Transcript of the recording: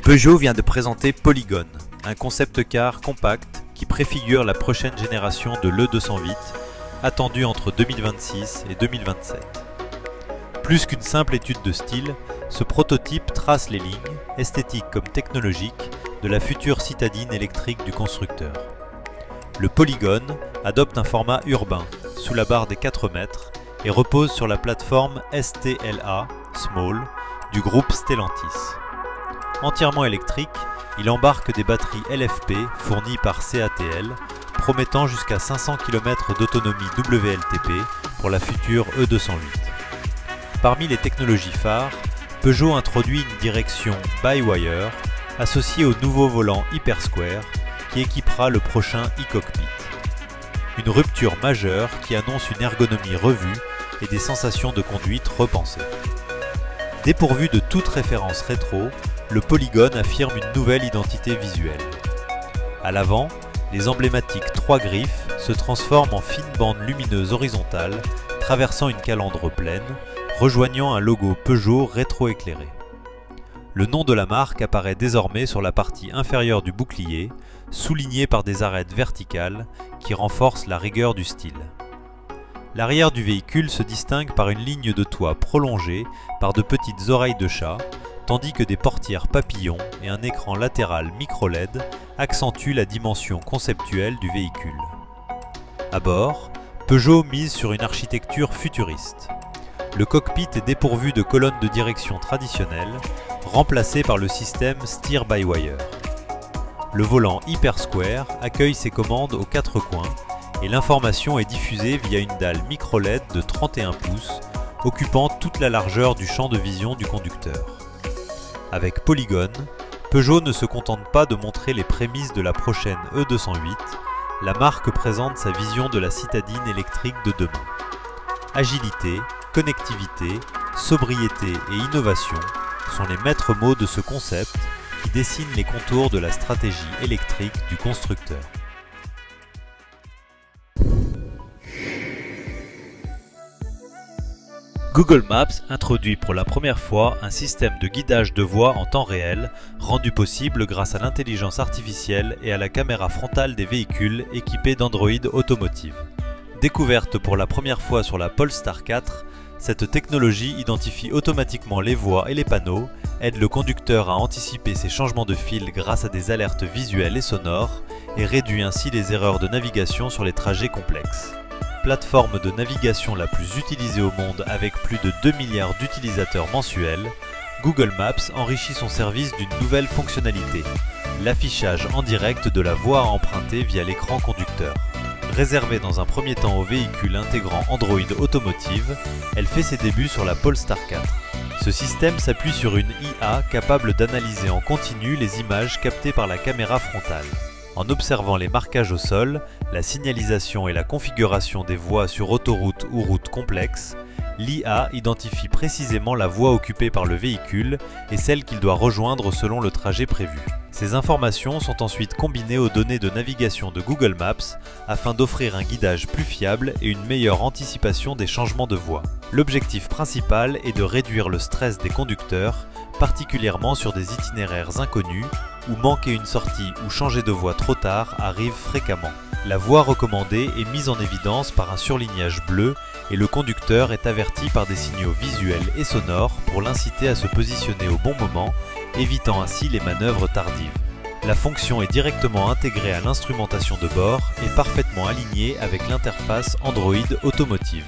Peugeot vient de présenter Polygon, un concept car compact qui préfigure la prochaine génération de l'E208, attendue entre 2026 et 2027. Plus qu'une simple étude de style, ce prototype trace les lignes, esthétiques comme technologiques, de la future citadine électrique du constructeur. Le Polygon adopte un format urbain, sous la barre des 4 mètres, et repose sur la plateforme STLA Small du groupe Stellantis. Entièrement électrique, il embarque des batteries LFP fournies par CATL, promettant jusqu'à 500 km d'autonomie WLTP pour la future E208. Parmi les technologies phares, Peugeot introduit une direction by-wire associée au nouveau volant HyperSquare qui équipera le prochain e-cockpit. Une rupture majeure qui annonce une ergonomie revue et des sensations de conduite repensées. Dépourvu de toute référence rétro, le Polygon affirme une nouvelle identité visuelle. À l'avant, les emblématiques 3 griffes se transforment en fines bandes lumineuses horizontales traversant une calandre pleine, rejoignant un logo Peugeot rétro-éclairé. Le nom de la marque apparaît désormais sur la partie inférieure du bouclier, souligné par des arêtes verticales qui renforcent la rigueur du style. L'arrière du véhicule se distingue par une ligne de toit prolongée par de petites oreilles de chat, tandis que des portières papillons et un écran latéral micro-LED accentuent la dimension conceptuelle du véhicule. À bord, Peugeot mise sur une architecture futuriste. Le cockpit est dépourvu de colonnes de direction traditionnelles, remplacé par le système Steer-by-wire. Le volant HyperSquare accueille ses commandes aux 4 coins et l'information est diffusée via une dalle micro-LED de 31 pouces, occupant toute la largeur du champ de vision du conducteur. Avec Polygon, Peugeot ne se contente pas de montrer les prémices de la prochaine E208, la marque présente sa vision de la citadine électrique de demain. Agilité, connectivité, sobriété et innovation sont les maîtres mots de ce concept qui dessine les contours de la stratégie électrique du constructeur. Google Maps introduit pour la première fois un système de guidage de voie en temps réel, rendu possible grâce à l'intelligence artificielle et à la caméra frontale des véhicules équipés d'Android Automotive. Découverte pour la première fois sur la Polestar 4, cette technologie identifie automatiquement les voies et les panneaux, aide le conducteur à anticiper ses changements de fil grâce à des alertes visuelles et sonores, et réduit ainsi les erreurs de navigation sur les trajets complexes. Plateforme de navigation la plus utilisée au monde avec plus de 2 milliards d'utilisateurs mensuels, Google Maps enrichit son service d'une nouvelle fonctionnalité, l'affichage en direct de la voie à emprunter via l'écran conducteur. Réservée dans un premier temps aux véhicules intégrant Android Automotive, elle fait ses débuts sur la Polestar 4. Ce système s'appuie sur une IA capable d'analyser en continu les images captées par la caméra frontale. En observant les marquages au sol, la signalisation et la configuration des voies sur autoroute ou route complexes, l'IA identifie précisément la voie occupée par le véhicule et celle qu'il doit rejoindre selon le trajet prévu. Ces informations sont ensuite combinées aux données de navigation de Google Maps afin d'offrir un guidage plus fiable et une meilleure anticipation des changements de voie. L'objectif principal est de réduire le stress des conducteurs, particulièrement sur des itinéraires inconnus où manquer une sortie ou changer de voie trop tard arrive fréquemment. La voie recommandée est mise en évidence par un surlignage bleu et le conducteur est averti par des signaux visuels et sonores pour l'inciter à se positionner au bon moment, évitant ainsi les manœuvres tardives. La fonction est directement intégrée à l'instrumentation de bord et parfaitement alignée avec l'interface Android Automotive.